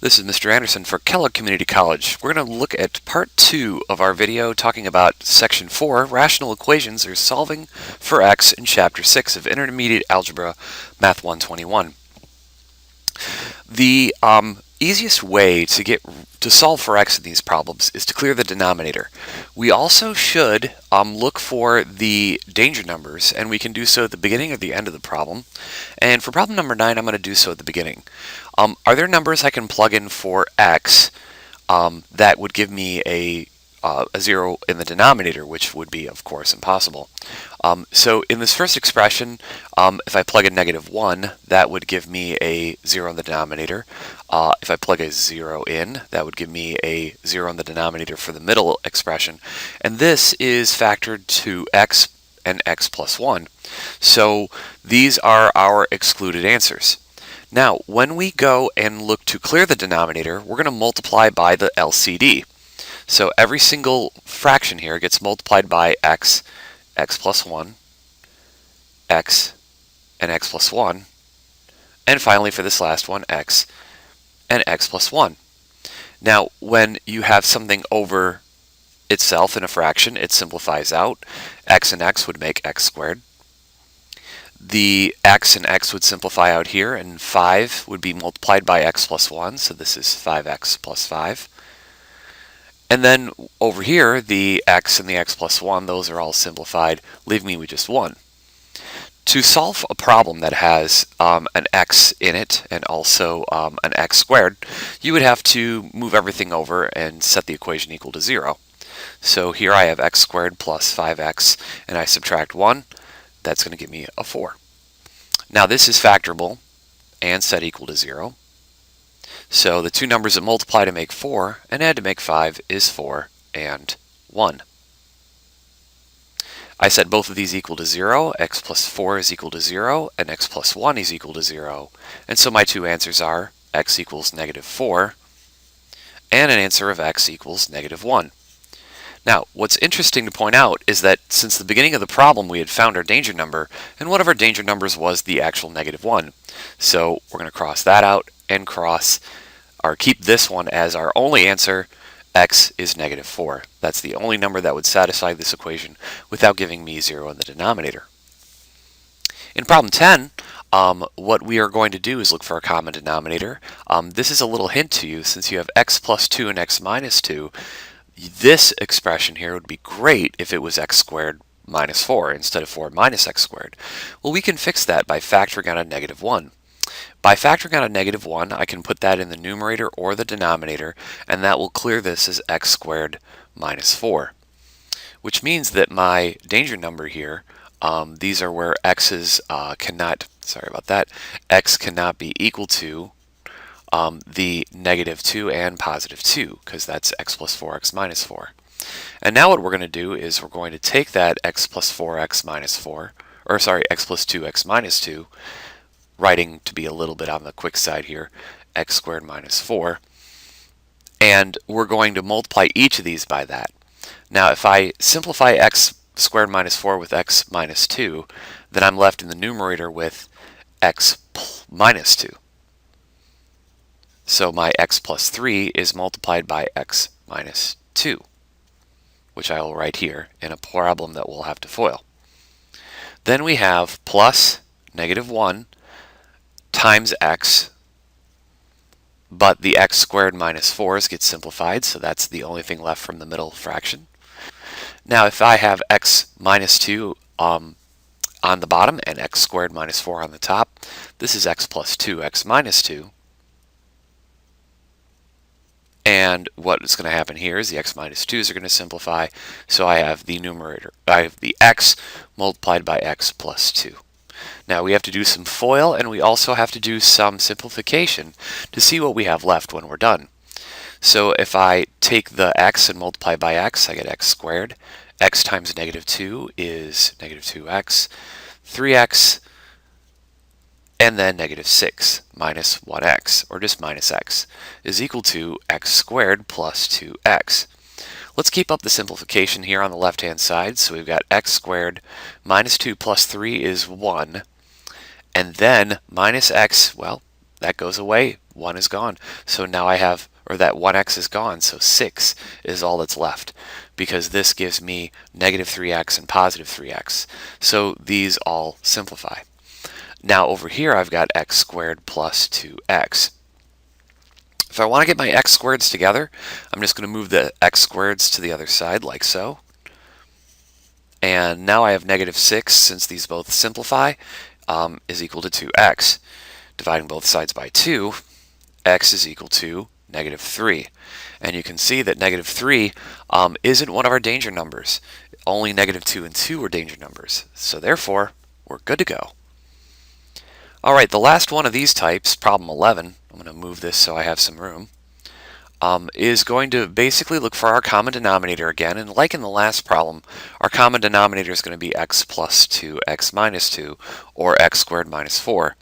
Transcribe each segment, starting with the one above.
This is Mr. Anderson for Kellogg Community College. We're going to look at part 2 of our video talking about section 4, rational equations or solving for x in chapter 6 of Intermediate Algebra Math 121. The easiest way to solve for x in these problems is to clear the denominator. We also should look for the danger numbers, and we can do so at the beginning or the end of the problem. And for problem number 9, I'm going to do so at the beginning. Are there numbers I can plug in for x that would give me a 0 in the denominator, which would be, of course, impossible. So in this first expression, if I plug in -1, that would give me a 0 in the denominator. If I plug a 0 in, that would give me a 0 in the denominator for the middle expression. And this is factored to x and x plus 1. So these are our excluded answers. Now, when we go and look to clear the denominator, we're going to multiply by the LCD. So every single fraction here gets multiplied by x, x plus 1, x, and x plus 1, and finally for this last one, x and x plus 1. Now, when you have something over itself in a fraction, it simplifies out. X and x would make x squared. The x and x would simplify out here, and 5 would be multiplied by x plus 1, so this is 5x plus 5. And then over here, the x and the x plus 1, those are all simplified, leaving me with just 1. To solve a problem that has an x in it and also an x squared, you would have to move everything over and set the equation equal to 0. So here I have x squared plus 5x, and I subtract 1. That's going to give me a 4. Now this is factorable and set equal to 0. So the two numbers that multiply to make 4 and add to make 5 is 4 and 1. I set both of these equal to 0. X plus 4 is equal to 0 and x plus 1 is equal to 0. And so my two answers are x equals -4 and an answer of x equals -1. Now, what's interesting to point out is that since the beginning of the problem we had found our danger number, and one of our danger numbers was the actual -1. So we're going to cross that out and keep this one as our only answer. X is -4. That's the only number that would satisfy this equation without giving me 0 in the denominator. In problem 10, what we are going to do is look for a common denominator. This is a little hint to you. Since you have x plus 2 and x minus 2, this expression here would be great if it was x squared minus 4 instead of 4 minus x squared. Well, we can fix that by factoring out a -1. By factoring out a -1, I can put that in the numerator or the denominator, and that will clear this as x squared minus 4. Which means that my danger number here, these are where x's x cannot be equal to the -2 and +2, because that's x plus 4x minus 4. And now what we're going to do is we're going to take that x plus 4x minus 4, or sorry, x plus 2x minus 2, writing to be a little bit on the quick side here, x squared minus 4, and we're going to multiply each of these by that. Now if I simplify x squared minus 4 with x minus 2, then I'm left in the numerator with x minus 2. So my x plus 3 is multiplied by x minus 2, which I will write here in a problem that we'll have to FOIL. Then we have plus -1 times x, but the x squared minus 4's get simplified, so that's the only thing left from the middle fraction. Now if I have x minus 2 on the bottom and x squared minus 4 on the top, this is x plus 2, x minus 2. And what is going to happen here is the x minus 2's are going to simplify, so I have the numerator, I have the x multiplied by x plus 2. Now we have to do some FOIL, and we also have to do some simplification to see what we have left when we're done. So if I take the x and multiply by x, I get x squared. X times -2 is -2x, 3x, and then -6 minus 1x, or just minus x, is equal to x squared plus 2x. Let's keep up the simplification here on the left-hand side. So we've got x squared minus 2 plus 3 is 1. And then minus x, well, that goes away. 1 is gone. So now I have, or that 1x is gone, so 6 is all that's left, because this gives me negative 3x and positive 3x. So these all simplify. Now over here I've got x squared plus 2x. If I want to get my x squareds together, I'm just going to move the x squareds to the other side like so. And now I have negative 6, since these both simplify, is equal to 2x. Dividing both sides by 2, x is equal to negative 3. And you can see that negative 3 isn't one of our danger numbers. Only negative 2 and 2 are danger numbers. So therefore, we're good to go. Alright, the last one of these types, problem 11, I'm going to move this so I have some room, is going to basically look for our common denominator again. And like in the last problem, our common denominator is going to be x plus 2, x minus 2, or x squared minus 4.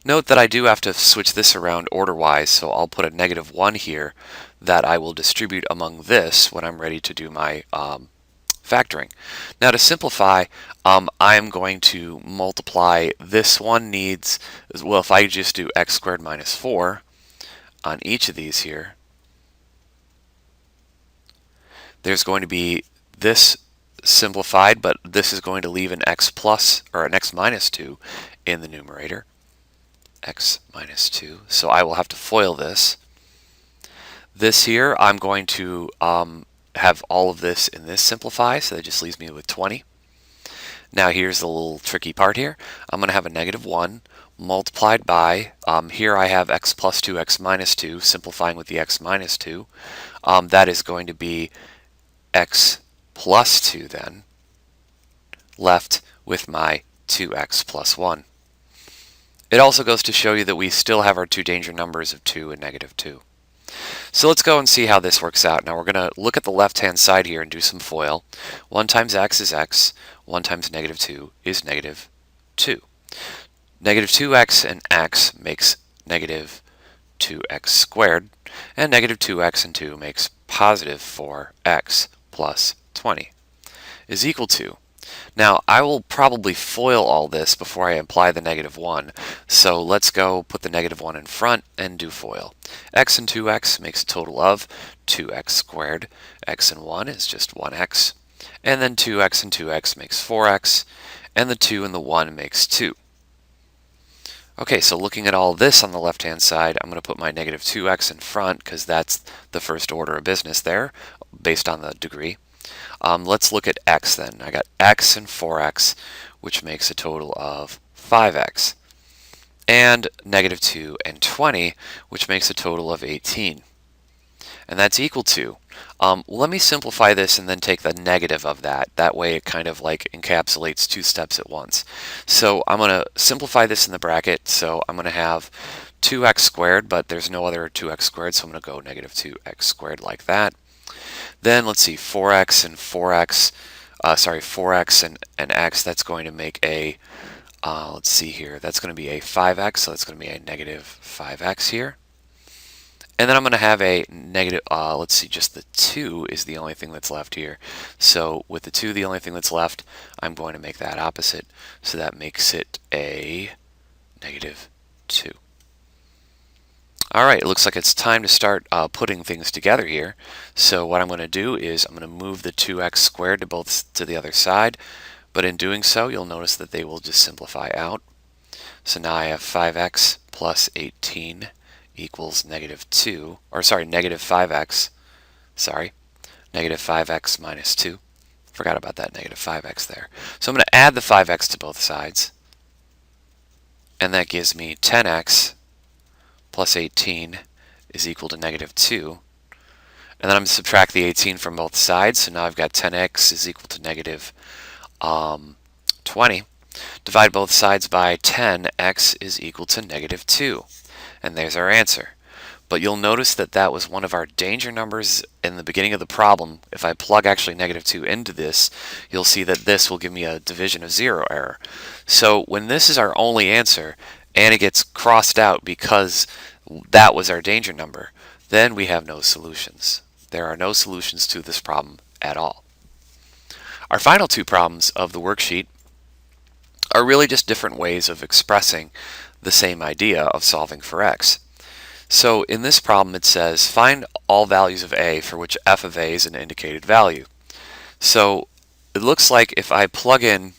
Note that I do have to switch this around order-wise, so I'll put a negative 1 here that I will distribute among this when I'm ready to do my factoring. Now to simplify, I'm going to multiply this one needs, well, if I just do x squared minus 4 on each of these here, there's going to be this simplified, but this is going to leave an x plus, or an x minus 2 in the numerator. X minus 2. So I will have to FOIL this. This here, I'm going to have all of this in this simplify, so that just leaves me with 20. Now here's the little tricky part here. I'm going to have a negative 1 multiplied by, here I have x plus 2, x minus 2, simplifying with the x minus 2. That is going to be x plus 2 then, left with my 2x plus 1. It also goes to show you that we still have our two danger numbers of 2 and negative 2. So let's go and see how this works out. Now we're going to look at the left-hand side here and do some FOIL. 1 times x is x, 1 times negative 2 is negative 2. Negative 2x and x makes negative 2x squared, and negative 2x and 2 makes positive 4x plus 20 is equal to. Now I will probably FOIL all this before I apply the negative 1, so let's go put the negative 1 in front and do FOIL. X and 2x makes a total of 2x squared, x and 1 is just 1x, and then 2x and 2x makes 4x, and the 2 and the 1 makes 2. Okay, so looking at all this on the left-hand side, I'm going to put my negative 2x in front because that's the first order of business there, based on the degree. Let's look at x then. I got x and 4x, which makes a total of 5x, and negative 2 and 20, which makes a total of 18. And that's equal to, let me simplify this and then take the negative of that. That way it kind of like encapsulates two steps at once. So I'm going to simplify this in the bracket. So I'm going to have 2x squared, but there's no other 2x squared, so I'm going to go negative 2x squared like that. Then let's see, 4x and 4x, 4x and x, that's going to make a, let's see here, that's going to be a 5x, so that's going to be a negative 5x here. And then I'm going to have a negative, let's see, just the 2 is the only thing that's left here. So with the 2, the only thing that's left, I'm going to make that opposite. So that makes it a negative 2. Alright, it looks like it's time to start putting things together here. So what I'm going to do is I'm going to move the 2x squared to the other side. But in doing so, you'll notice that they will just simplify out. So now I have 5x plus 18 equals negative 2, or sorry, negative 5x, negative 5x minus 2. Forgot about that negative 5x there. So I'm going to add the 5x to both sides, and that gives me 10x plus 18 is equal to negative 2. And then I'm going to subtract the 18 from both sides, so now I've got 10x is equal to negative 20. Divide both sides by 10, x is equal to negative 2. And there's our answer. But you'll notice that that was one of our danger numbers in the beginning of the problem. If I plug actually negative 2 into this, you'll see that this will give me a division of 0 error. So when this is our only answer, and it gets crossed out because that was our danger number, then we have no solutions. There are no solutions to this problem at all. Our final two problems of the worksheet are really just different ways of expressing the same idea of solving for x. So in this problem it says find all values of a for which f of a is an indicated value. So it looks like if I plug in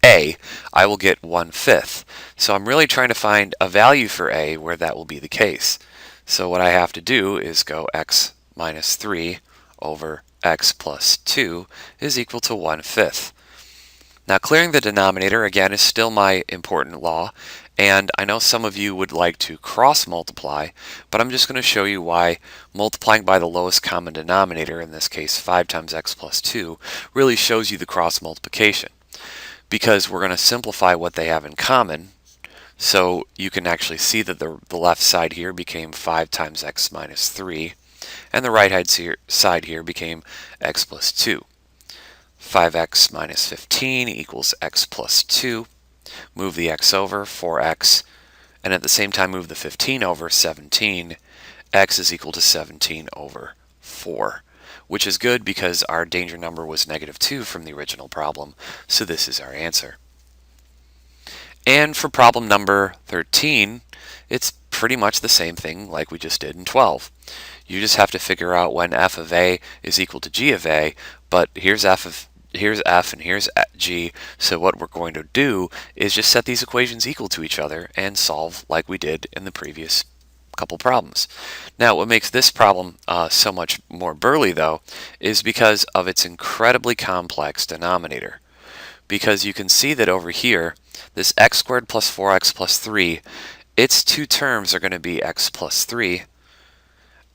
a, I will get 1/5. So I'm really trying to find a value for a where that will be the case. So what I have to do is go x minus 3 over x plus 2 is equal to 1/5. Now clearing the denominator again is still my important law, and I know some of you would like to cross multiply, but I'm just going to show you why multiplying by the lowest common denominator, in this case 5 times x plus 2, really shows you the cross multiplication. Because we're going to simplify what they have in common, so you can actually see that the left side here became 5 times x minus 3, and the right side here became x plus 2. 5x minus 15 equals x plus 2. Move the x over, 4x, and at the same time move the 15 over, 17. X is equal to 17 over 4, which is good because our danger number was -2 from the original problem, so this is our answer. And for problem number 13, it's pretty much the same thing like we just did in 12. You just have to figure out when f of a is equal to g of a, but here's f and here's g, so what we're going to do is just set these equations equal to each other and solve like we did in the previous couple problems. Now what makes this problem so much more burly though is because of its incredibly complex denominator. Because you can see that over here this x squared plus 4x plus 3, its two terms are going to be x plus 3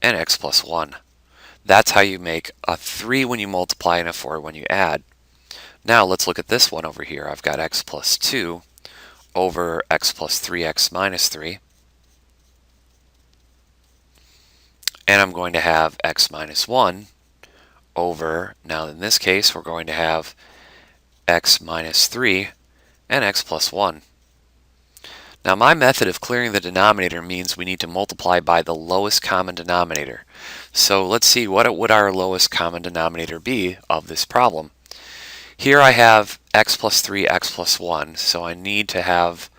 and x plus 1. That's how you make a 3 when you multiply and a 4 when you add. Now let's look at this one over here. I've got x plus 2 over x plus 3x minus 3. And I'm going to have x minus 1 over, now in this case, we're going to have x minus 3 and x plus 1. Now my method of clearing the denominator means we need to multiply by the lowest common denominator. So let's see, what would our lowest common denominator be of this problem? Here I have x plus 3, x plus 1, so I need to have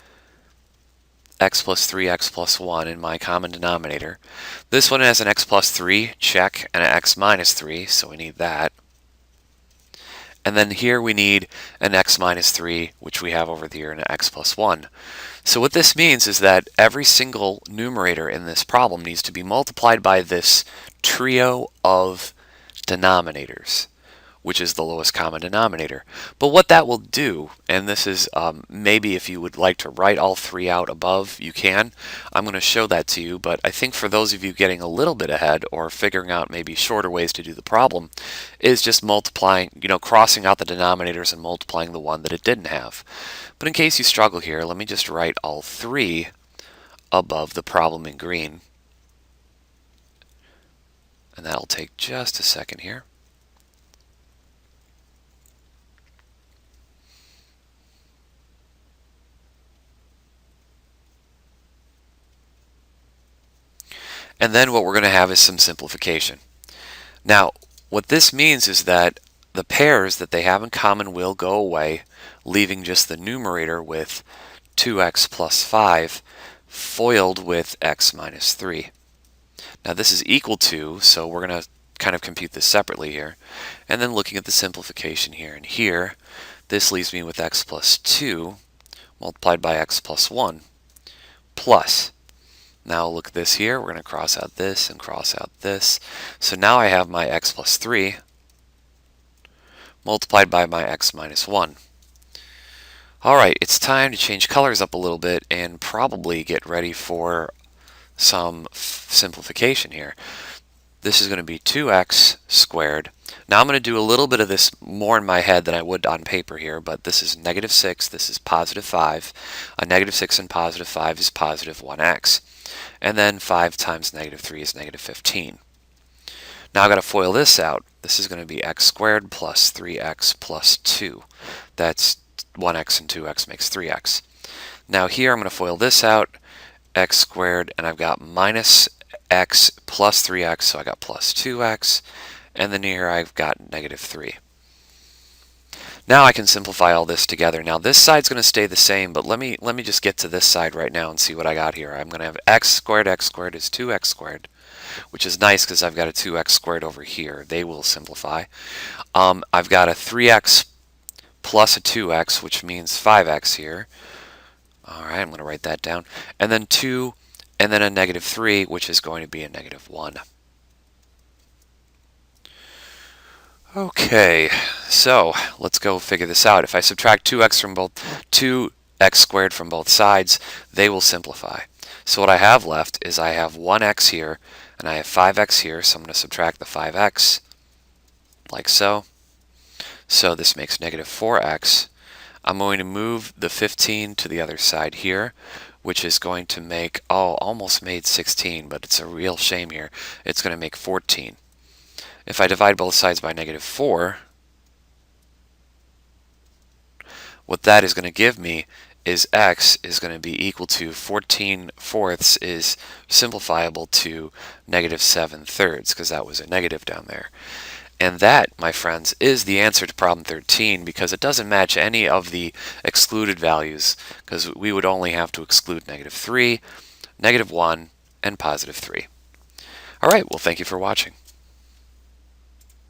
x plus 3, x plus 1 in my common denominator. This one has an x plus 3, check, and an x minus 3, so we need that. And then here we need an x minus 3, which we have over here, and an x plus 1. So what this means is that every single numerator in this problem needs to be multiplied by this trio of denominators, which is the lowest common denominator. But what that will do, and this is maybe if you would like to write all three out above, you can. I'm going to show that to you, but I think for those of you getting a little bit ahead or figuring out maybe shorter ways to do the problem, is just multiplying, crossing out the denominators and multiplying the one that it didn't have. But in case you struggle here, let me just write all three above the problem in green. And that'll take just a second here. And then what we're going to have is some simplification. Now, what this means is that the pairs that they have in common will go away, leaving just the numerator with 2x plus 5 foiled with x minus 3. Now this is equal to, so we're going to kind of compute this separately here. And then looking at the simplification here and here, this leaves me with x plus 2 multiplied by x plus 1 plus. Now look at this here, we're going to cross out this and cross out this. So now I have my x plus 3 multiplied by my x minus 1. Alright, it's time to change colors up a little bit and probably get ready for some simplification here. This is going to be 2x squared. Now I'm going to do a little bit of this more in my head than I would on paper here, but this is -6, this is +5. A -6 and +5 is +1x. And then 5 times -3 is -15. Now I've got to FOIL this out. This is going to be x squared plus 3x plus 2. That's 1x and 2x makes 3x. Now here I'm going to FOIL this out, x squared, and I've got minus x plus 3x, so I got plus 2x, and then here I've got -3. Now I can simplify all this together. Now this side's going to stay the same, but let me just get to this side right now and see what I got here. I'm going to have x squared is 2x squared, which is nice because I've got a 2x squared over here. They will simplify. I've got a 3x plus a 2x, which means 5x here. All right, I'm going to write that down. And then 2, and then a negative 3, which is going to be a negative 1. Okay, so let's go figure this out. If I subtract 2x squared from both sides, they will simplify. So what I have left is I have 1x here, and I have 5x here, so I'm going to subtract the 5x, like so. So this makes negative 4x. I'm going to move the 15 to the other side here, which is going to make, almost made 16, but it's a real shame here. It's going to make 14. If I divide both sides by negative 4, what that is going to give me is x is going to be equal to 14 fourths is simplifiable to negative 7 thirds, because that was a negative down there. And that, my friends, is the answer to problem 13, because it doesn't match any of the excluded values, because we would only have to exclude negative 3, negative 1, and positive 3. All right, well, thank you for watching.